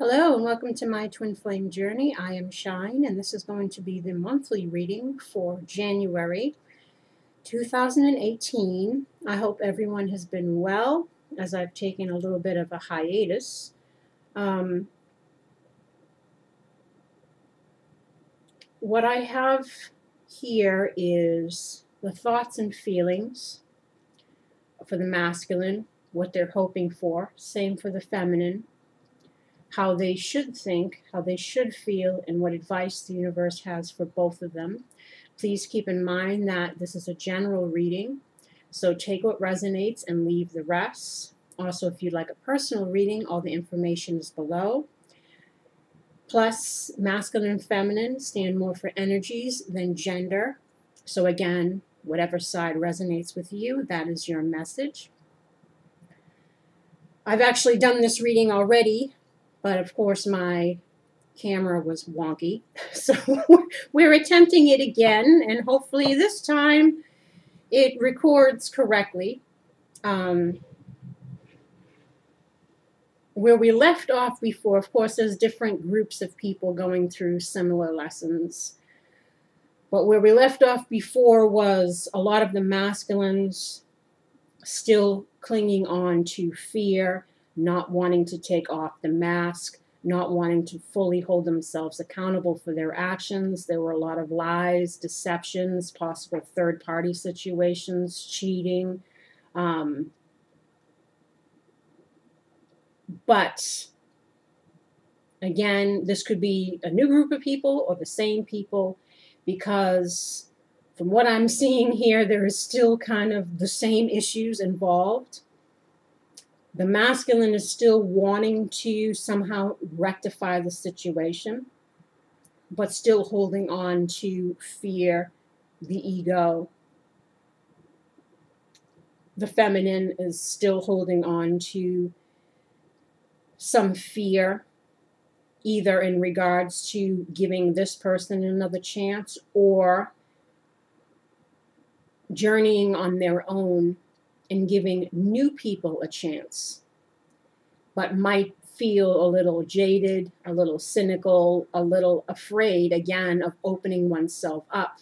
Hello and welcome to my Twin Flame Journey. I am Shine and this is going to be the monthly reading for January 2018. I hope everyone has been well as I've taken a little bit of a hiatus. What I have here is the thoughts and feelings for the masculine, what they're hoping for, same for the feminine, how they should think, how they should feel, and what advice the universe has for both of them. Please keep in mind that this is a general reading, so take what resonates and leave the rest. Also, if you'd like a personal reading, all the information is below. Plus, masculine and feminine stand more for energies than gender. So again, whatever side resonates with you, that is your message. I've actually done this reading already, but of course my camera was wonky. So we're attempting it again, and hopefully this time it records correctly. Where we left off before, of course, there's different groups of people going through similar lessons. But where we left off before was a lot of the masculines still clinging on to fear, not wanting to take off the mask, not wanting to fully hold themselves accountable for their actions. There were a lot of lies, deceptions, possible third-party situations, cheating. But again, this could be a new group of people or the same people, because from what I'm seeing here, there is still kind of the same issues involved. The masculine is still wanting to somehow rectify the situation, but still holding on to fear, the ego. The feminine is still holding on to some fear, either in regards to giving this person another chance or journeying on their own and giving new people a chance, but might feel a little jaded, a little cynical, a little afraid, again, of opening oneself up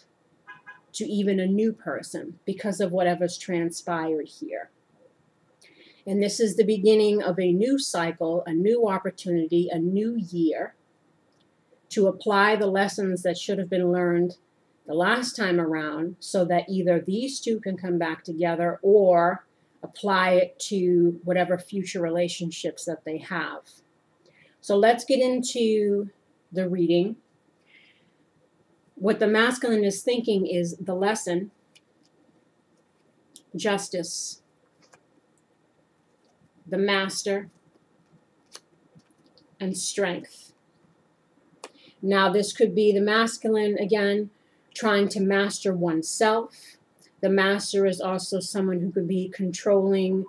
to even a new person because of whatever's transpired here. And this is the beginning of a new cycle, a new opportunity, a new year to apply the lessons that should have been learned the last time around, so that either these two can come back together or apply it to whatever future relationships that they have. So let's get into the reading. What the masculine is thinking is the lesson, justice, the master, and strength. Now this could be the masculine, again, trying to master oneself. The master is also someone who could be controlling,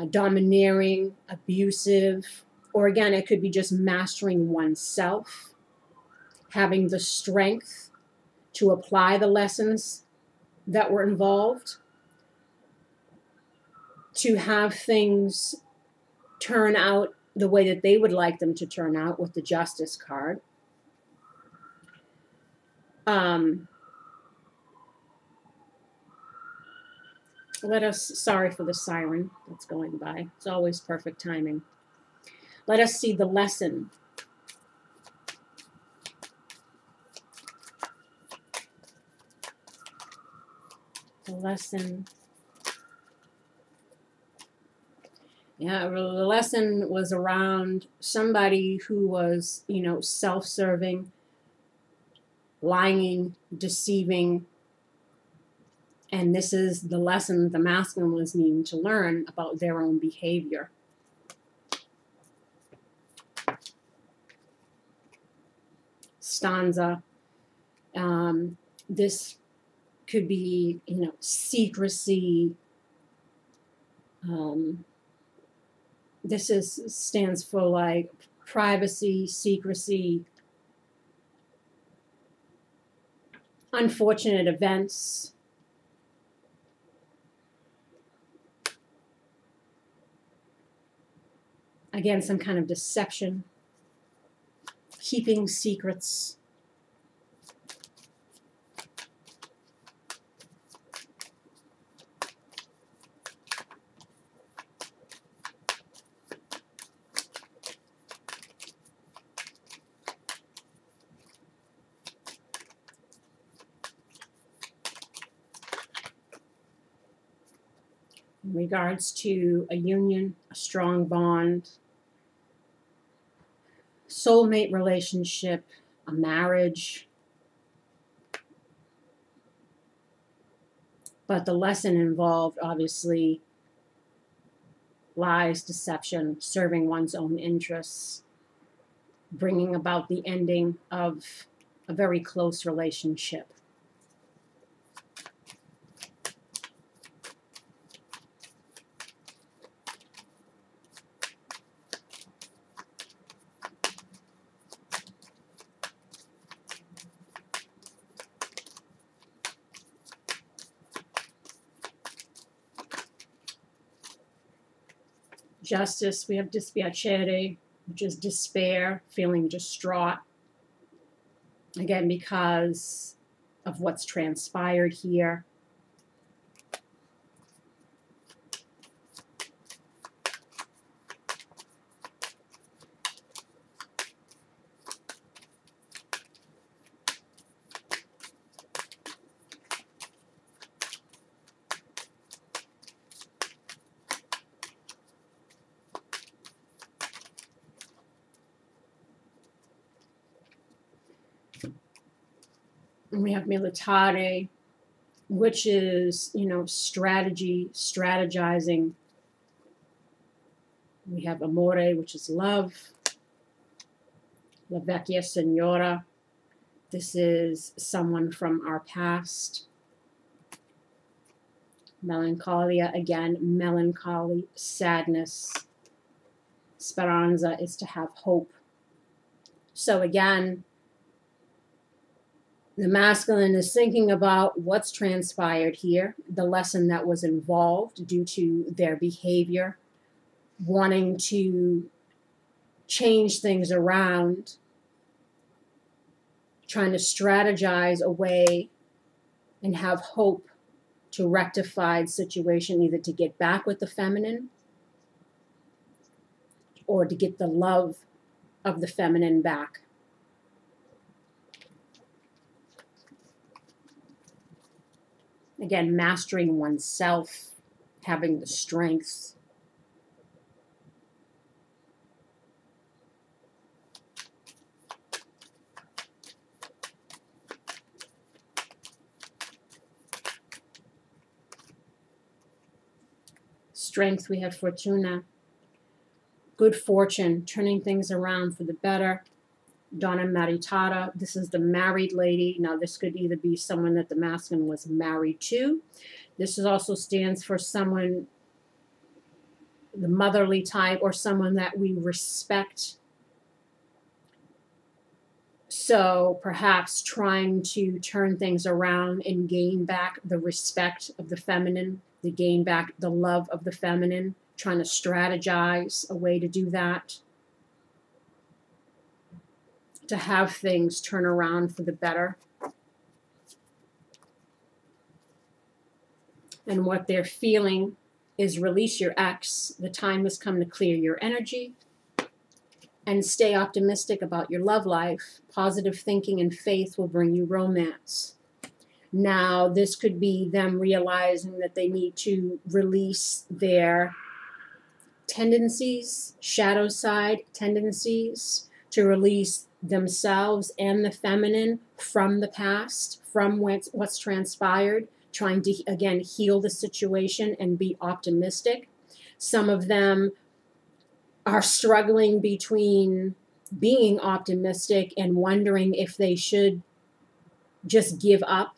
domineering, abusive, or again, it could be just mastering oneself, having the strength to apply the lessons that were involved, to have things turn out the way that they would like them to turn out with the Justice card. Sorry for the siren that's going by. It's always perfect timing. Let us see the lesson. The lesson. Yeah, the lesson was around somebody who was, self-serving, lying, deceiving. And this is the lesson the masculine was needing to learn about their own behavior. Stanza. This could be, secrecy. This stands for like privacy, secrecy, unfortunate events. Again, some kind of deception. keeping secrets. In regards to a union, a strong bond, soulmate relationship, a marriage. But the lesson involved, obviously, lies, deception, serving one's own interests, bringing about the ending of a very close relationship. Justice, we have dispiacere, which is despair, feeling distraught. Again, because of what's transpired here. And we have militare, which is, strategy, strategizing. We have amore, which is love. La vecchia signora. This is someone from our past. Melancholia, again, melancholy, sadness. Speranza is to have hope. So again, the masculine is thinking about what's transpired here, the lesson that was involved due to their behavior, wanting to change things around, trying to strategize a way and have hope to rectify the situation, either to get back with the feminine or to get the love of the feminine back. Again, mastering oneself, having the strength. Strength, we have fortuna. Good fortune, turning things around for the better. Donna Maritata, this is the married lady. Now, this could either be someone that the masculine was married to. This also stands for someone, the motherly type, or someone that we respect. So perhaps trying to turn things around and gain back the respect of the feminine, to gain back the love of the feminine, trying to strategize a way to do that, to have things turn around for the better. And what they're feeling is release your ex. The time has come to clear your energy and stay optimistic about your love life. Positive thinking and faith will bring you romance. Now, this could be them realizing that they need to release their tendencies, shadow side tendencies, to release themselves and the feminine from the past, from what's transpired, trying to, again, heal the situation and be optimistic. Some of them are struggling between being optimistic and wondering if they should just give up,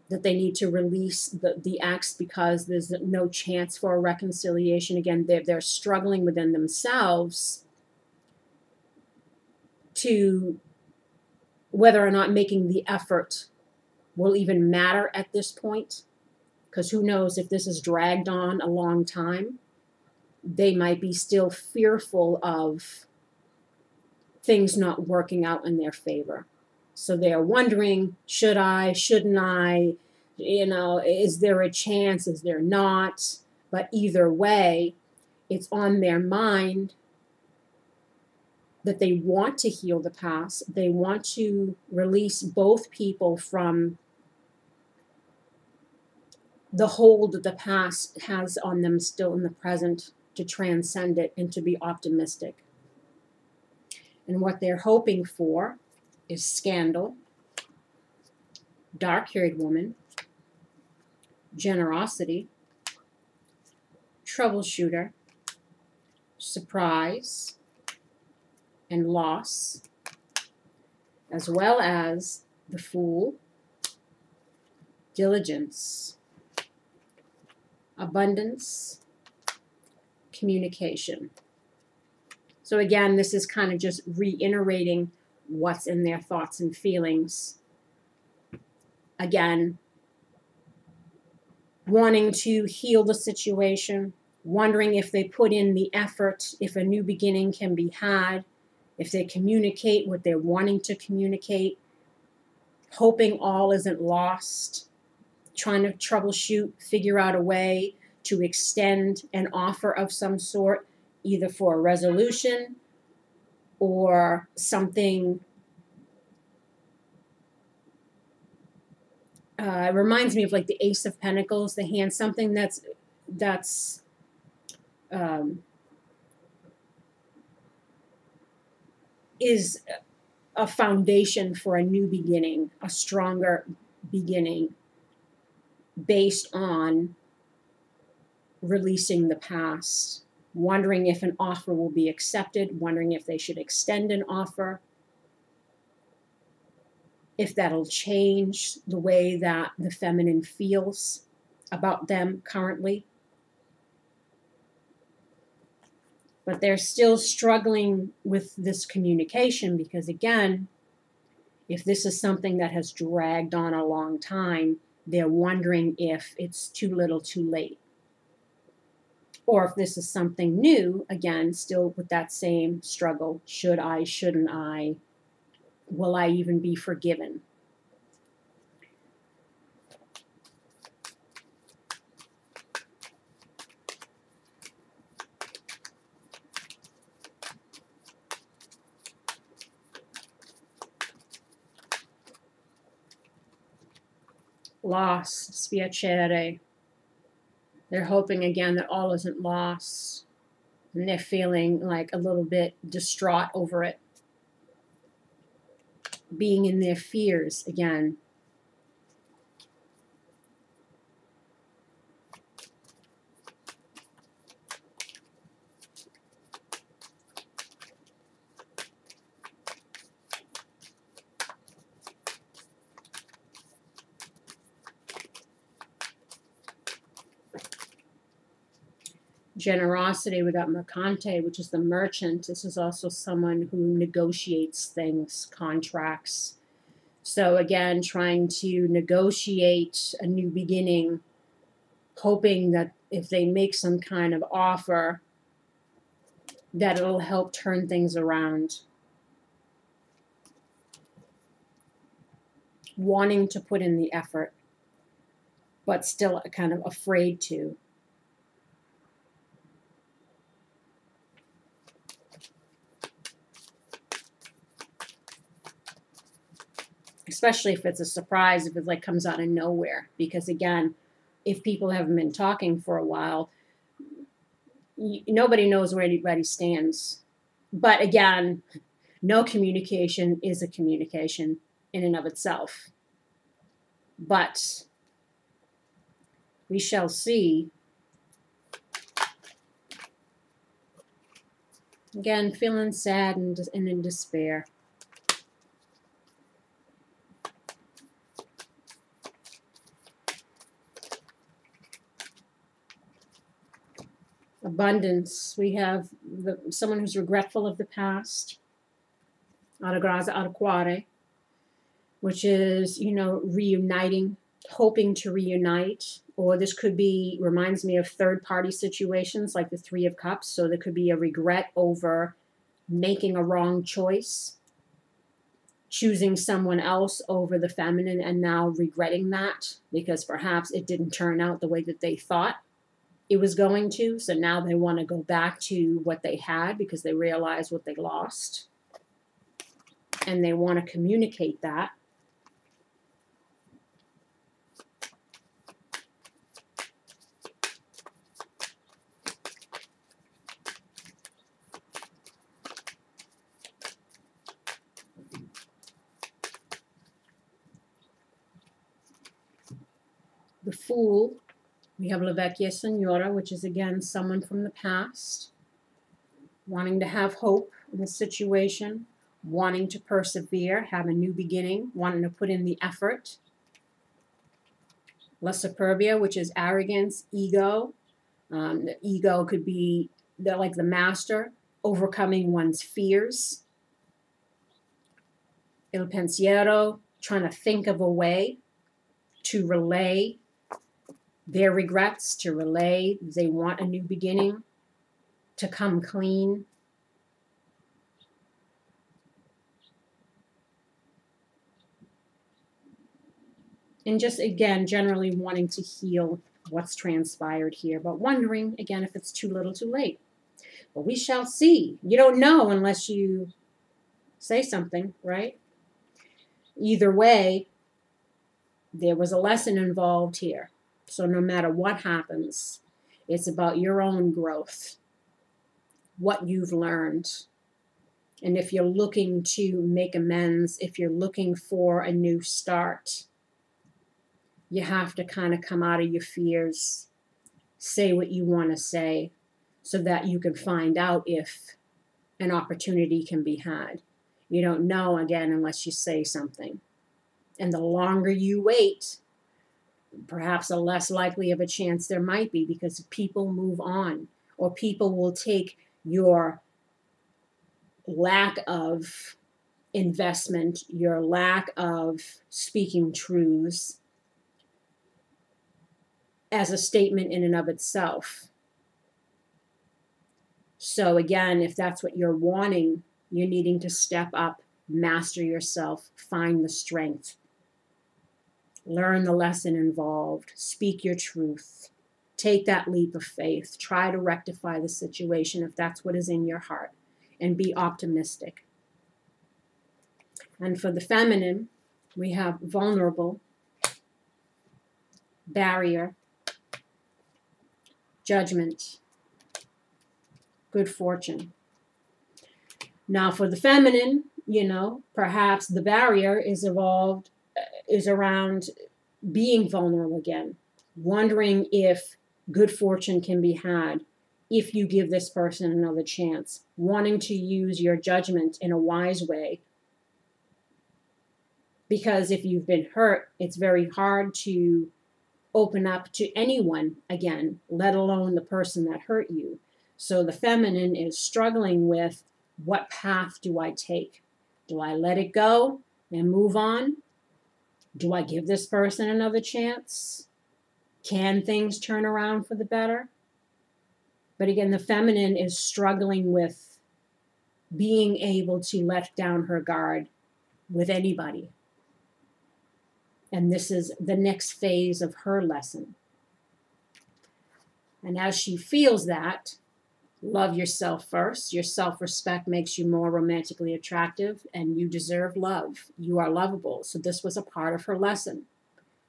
that they need to release the ex because there's no chance for a reconciliation. Again, they're struggling within themselves to whether or not making the effort will even matter at this point, because who knows if this is dragged on a long time. They might be still fearful of things not working out in their favor. So they're wondering, should I, shouldn't I, is there a chance, is there not? But either way, it's on their mind that they want to heal the past. They want to release both people from the hold that the past has on them still in the present, to transcend it and to be optimistic. And what they're hoping for is scandal, dark-haired woman, generosity, troubleshooter, surprise, and loss, as well as the Fool, diligence, abundance, communication. So again, this is kind of just reiterating what's in their thoughts and feelings. Again, wanting to heal the situation, wondering if they put in the effort, if a new beginning can be had, if they communicate what they're wanting to communicate, hoping all isn't lost, trying to troubleshoot, figure out a way to extend an offer of some sort, either for a resolution or something. It reminds me of like the Ace of Pentacles, the hand, something that's is a foundation for a new beginning, a stronger beginning, based on releasing the past, wondering if an offer will be accepted, wondering if they should extend an offer, if that'll change the way that the feminine feels about them currently. But they're still struggling with this communication because, again, if this is something that has dragged on a long time, they're wondering if it's too little too late. Or if this is something new, again, still with that same struggle. Should I, shouldn't I? Will I even be forgiven? Lost, spiacere. They're hoping again that all isn't lost. And they're feeling like a little bit distraught over it. Being in their fears again. Generosity, we got mercante, which is the merchant. This is also someone who negotiates things, contracts. So again, trying to negotiate a new beginning, hoping that if they make some kind of offer, that it'll help turn things around. Wanting to put in the effort, but still kind of afraid to. Especially if it's a surprise, if it like comes out of nowhere. Because again, if people haven't been talking for a while, nobody knows where anybody stands. But again, no communication is a communication in and of itself. But we shall see. Again, feeling sad and in despair. Abundance. We have someone who's regretful of the past. Alla graza al cuore, which is, reuniting, hoping to reunite. Or this could be, reminds me of third-party situations like the Three of Cups. So there could be a regret over making a wrong choice, choosing someone else over the feminine, and now regretting that because perhaps it didn't turn out the way that they thought it was going to. So now they want to go back to what they had because they realize what they lost. And they want to communicate that. The Fool, we have La Vecchia Signora, which is again someone from the past, wanting to have hope in the situation, wanting to persevere, have a new beginning, wanting to put in the effort. La Superbia, which is arrogance, ego. The ego could be like the master, overcoming one's fears. Il Pensiero, trying to think of a way to relay their regrets, to relay they want a new beginning, to come clean. And just, again, generally wanting to heal what's transpired here, but wondering, again, if it's too little too late. But we shall see. You don't know unless you say something, right? Either way, there was a lesson involved here. So no matter what happens, it's about your own growth, what you've learned. And if you're looking to make amends, if you're looking for a new start, you have to kind of come out of your fears, say what you want to say, so that you can find out if an opportunity can be had. You don't know, again, unless you say something. And the longer you wait, perhaps the less likely of a chance there might be, because people move on, or people will take your lack of investment, your lack of speaking truths, as a statement in and of itself. So again, if that's what you're wanting, you're needing to step up, master yourself, find the strength, learn the lesson involved, speak your truth, take that leap of faith, try to rectify the situation if that's what is in your heart, and be optimistic. And for the feminine, we have vulnerable, barrier, judgment, good fortune. Now for the feminine, perhaps the barrier is around being vulnerable again, wondering if good fortune can be had if you give this person another chance, wanting to use your judgment in a wise way. Because if you've been hurt, it's very hard to open up to anyone again, let alone the person that hurt you. So the feminine is struggling with, what path do I take? Do I let it go and move on? Do I give this person another chance? Can things turn around for the better? But again, the feminine is struggling with being able to let down her guard with anybody. And this is the next phase of her lesson. And as she feels that, love yourself first. Your self-respect makes you more romantically attractive, and you deserve love. You are lovable. So this was a part of her lesson.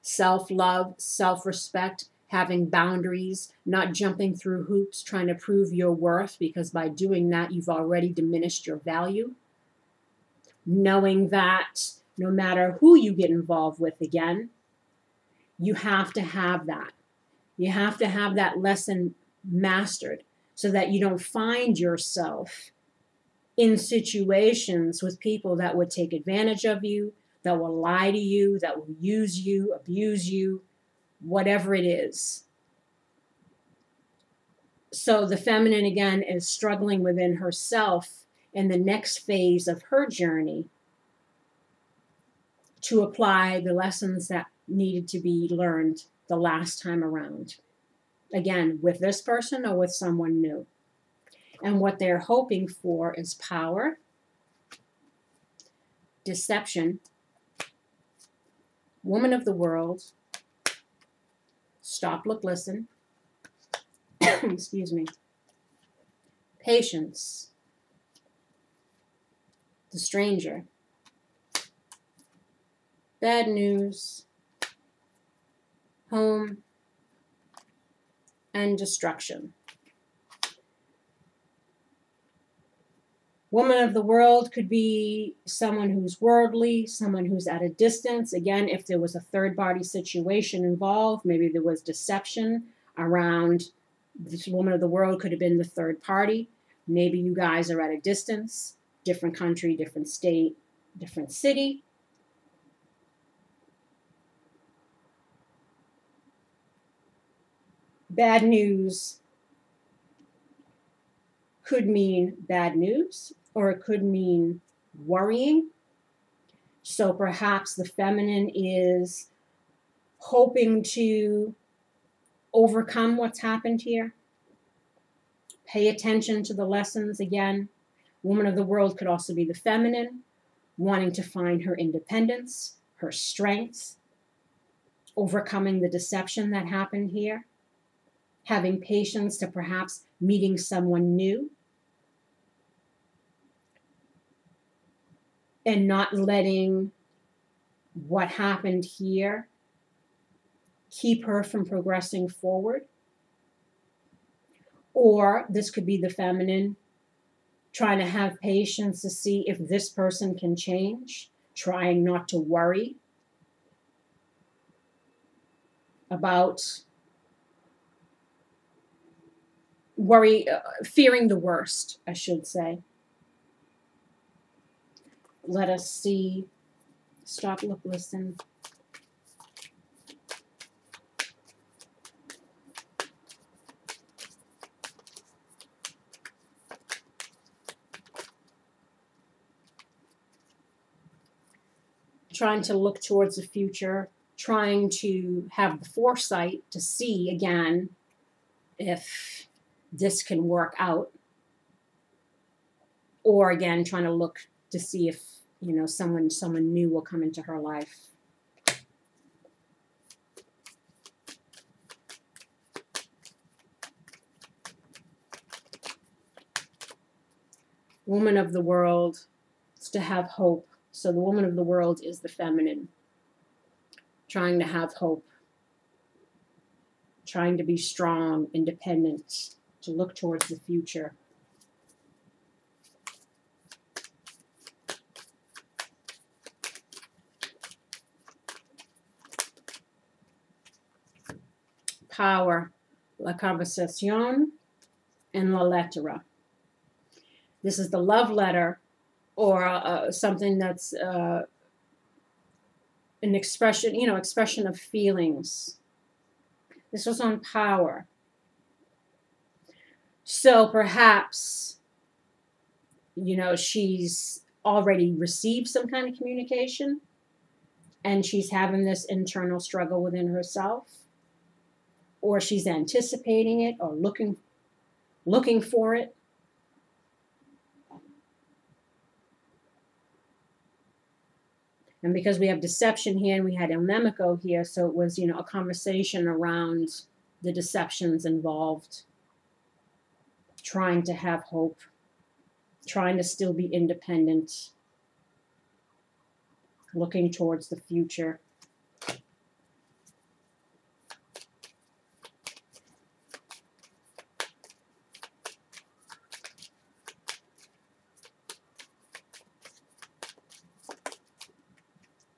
Self-love, self-respect, having boundaries, not jumping through hoops, trying to prove your worth, because by doing that, you've already diminished your value. Knowing that no matter who you get involved with again, you have to have that. You have to have that lesson mastered so that you don't find yourself in situations with people that would take advantage of you, that will lie to you, that will use you, abuse you, whatever it is. So the feminine, again, is struggling within herself in the next phase of her journey to apply the lessons that needed to be learned the last time around. Again, with this person or with someone new. And what they're hoping for is power, deception, woman of the world, stop, look, listen, excuse me, patience, the stranger, bad news, home, and destruction. Woman of the world could be someone who's worldly, someone who's at a distance. Again, if there was a third-party situation involved, maybe there was deception around this woman of the world could have been the third party. Maybe you guys are at a distance, different country, different state, different city. Bad news could mean bad news, or it could mean worrying. So perhaps the feminine is hoping to overcome what's happened here. Pay attention to the lessons again. Woman of the world could also be the feminine, wanting to find her independence, her strength, overcoming the deception that happened here, having patience to perhaps meeting someone new, and not letting what happened here keep her from progressing forward. Or this could be the feminine trying to have patience to see if this person can change, trying not to worry about fearing the worst, I should say. Let us see. Stop, look, listen. Trying to look towards the future, trying to have the foresight to see again if this can work out, or again trying to look to see if someone new will come into her life. Woman of the world is to have hope. So the woman of the world is the feminine, trying to have hope, trying to be strong, independent, to look towards the future. Power, la conversación, and la lettera. This is the love letter, or something that's an expression, expression of feelings. This was on power. So perhaps, she's already received some kind of communication, and she's having this internal struggle within herself, or she's anticipating it or looking for it. And because we have deception here and we had Elnemico here, so it was, a conversation around the deceptions involved, trying to have hope, trying to still be independent, looking towards the future.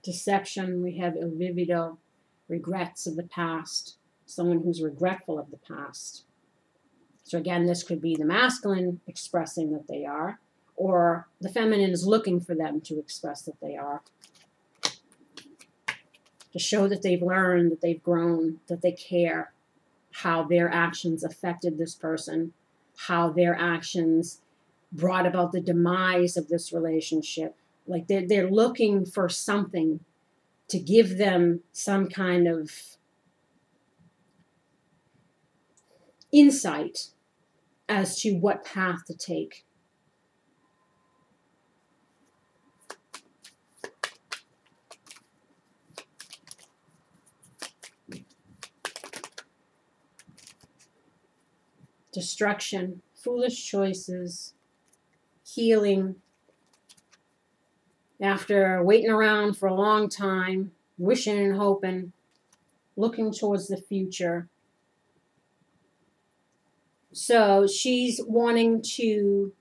Deception, we have il vivido, regrets of the past, someone who's regretful of the past. So again, this could be the masculine expressing that they are, or the feminine is looking for them to express that they are, to show that they've learned, that they've grown, that they care, how their actions affected this person, how their actions brought about the demise of this relationship. Like they're looking for something to give them some kind of insight as to what path to take. Destruction, foolish choices, healing, after waiting around for a long time, wishing and hoping, looking towards the future. So she's wanting to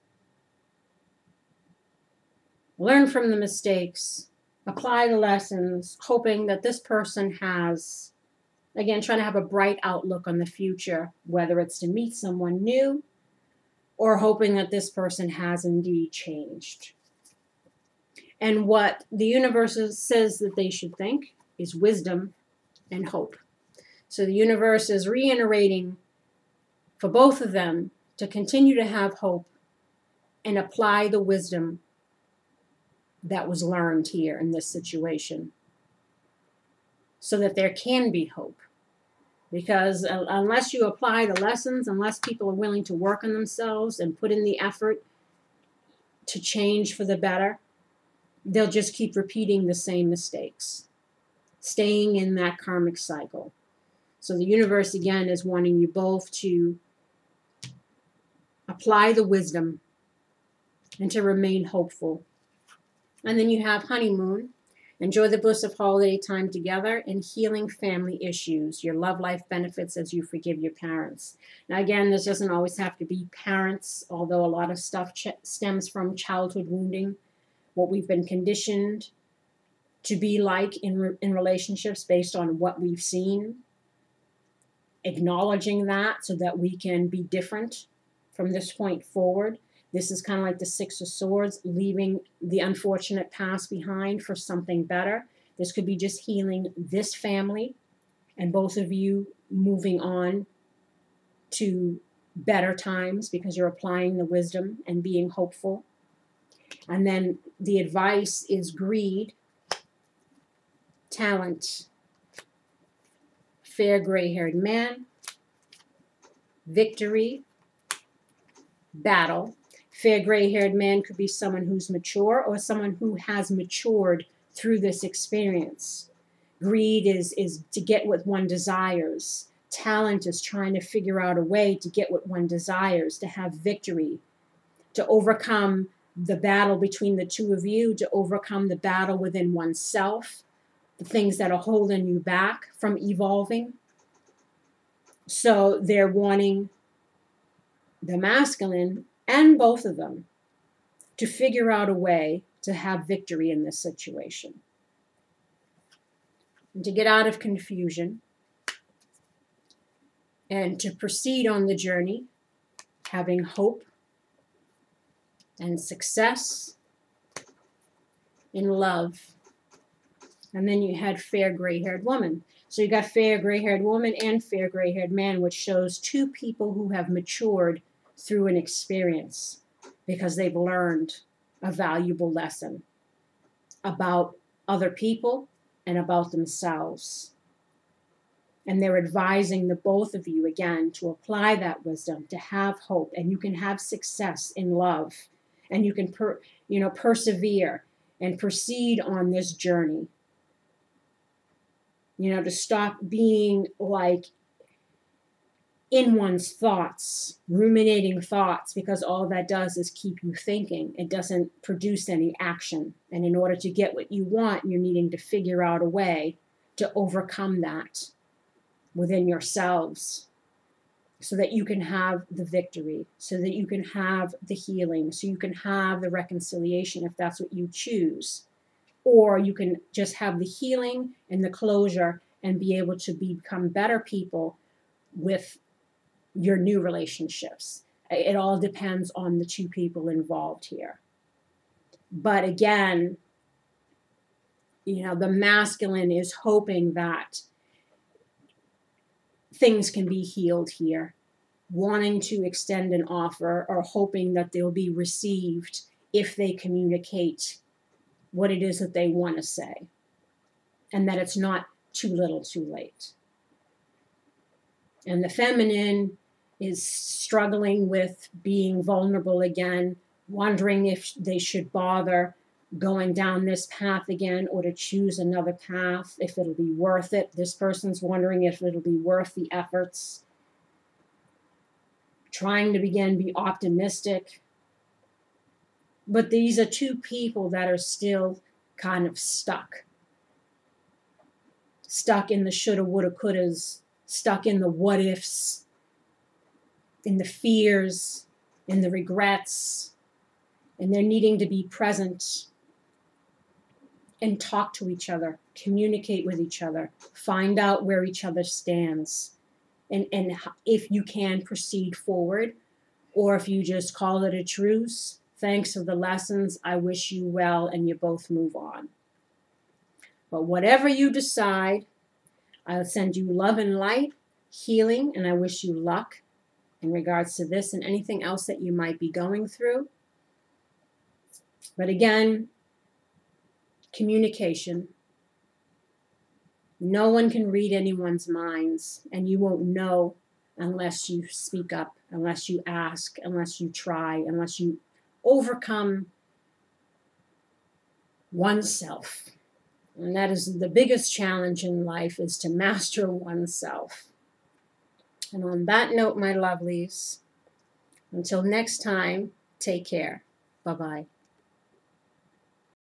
learn from the mistakes, apply the lessons, hoping that this person has, again, trying to have a bright outlook on the future, whether it's to meet someone new or hoping that this person has indeed changed. And what the universe says that they should think is wisdom and hope. So the universe is reiterating for both of them to continue to have hope and apply the wisdom that was learned here in this situation so that there can be hope. Because unless you apply the lessons, unless people are willing to work on themselves and put in the effort to change for the better, they'll just keep repeating the same mistakes, staying in that karmic cycle. So the universe, again, is wanting you both to apply the wisdom and to remain hopeful. And then you have honeymoon. Enjoy the bliss of holiday time together and healing family issues. Your love life benefits as you forgive your parents. Now, again, this doesn't always have to be parents, although a lot of stuff stems from childhood wounding, what we've been conditioned to be like in relationships based on what we've seen. Acknowledging that so that we can be different from this point forward. This is kind of like the Six of Swords, leaving the unfortunate past behind for something better. This could be just healing this family and both of you moving on to better times because you're applying the wisdom and being hopeful. And then the advice is greed, talent, fair gray-haired man, victory, battle. Fair gray-haired man could be someone who's mature or someone who has matured through this experience. Greed is to get what one desires. Talent is trying to figure out a way to get what one desires, to have victory, to overcome the battle between the two of you, to overcome the battle within oneself, the things that are holding you back from evolving. So they're wanting the masculine and both of them to figure out a way to have victory in this situation and to get out of confusion and to proceed on the journey, having hope and success in love. And then you had fair gray-haired woman. So you got fair gray-haired woman and fair gray-haired man, which shows two people who have matured through an experience because they've learned a valuable lesson about other people and about themselves. And they're advising the both of you, again, to apply that wisdom, to have hope, and you can have success in love, and you can persevere and proceed on this journey. To stop being like in one's thoughts, ruminating thoughts, because all that does is keep you thinking. It doesn't produce any action. And in order to get what you want, you're needing to figure out a way to overcome that within yourselves so that you can have the victory, so that you can have the healing, so you can have the reconciliation if that's what you choose. Or you can just have the healing and the closure and be able to become better people with your new relationships. It all depends on the two people involved here. But again, the masculine is hoping that things can be healed here, wanting to extend an offer or hoping that they'll be received if they communicate what it is that they want to say, and that it's not too little too late. And the feminine is struggling with being vulnerable again, wondering if they should bother going down this path again or to choose another path, if it'll be worth it. This person's wondering if it'll be worth the efforts. Trying to begin be optimistic. But these are two people that are still kind of stuck. Stuck in the shoulda, woulda, couldas, stuck in the what ifs, in the fears, in the regrets, and they're needing to be present and talk to each other, communicate with each other, find out where each other stands, and if you can proceed forward, or if you just call it a truce. Thanks for the lessons. I wish you well, and you both move on. But whatever you decide, I'll send you love and light, healing, and I wish you luck in regards to this and anything else that you might be going through. But again, communication. No one can read anyone's minds, and you won't know unless you speak up, unless you ask, unless you try, unless you overcome oneself. And that is the biggest challenge in life, is to master oneself. And on that note, my lovelies, until next time, take care. Bye-bye.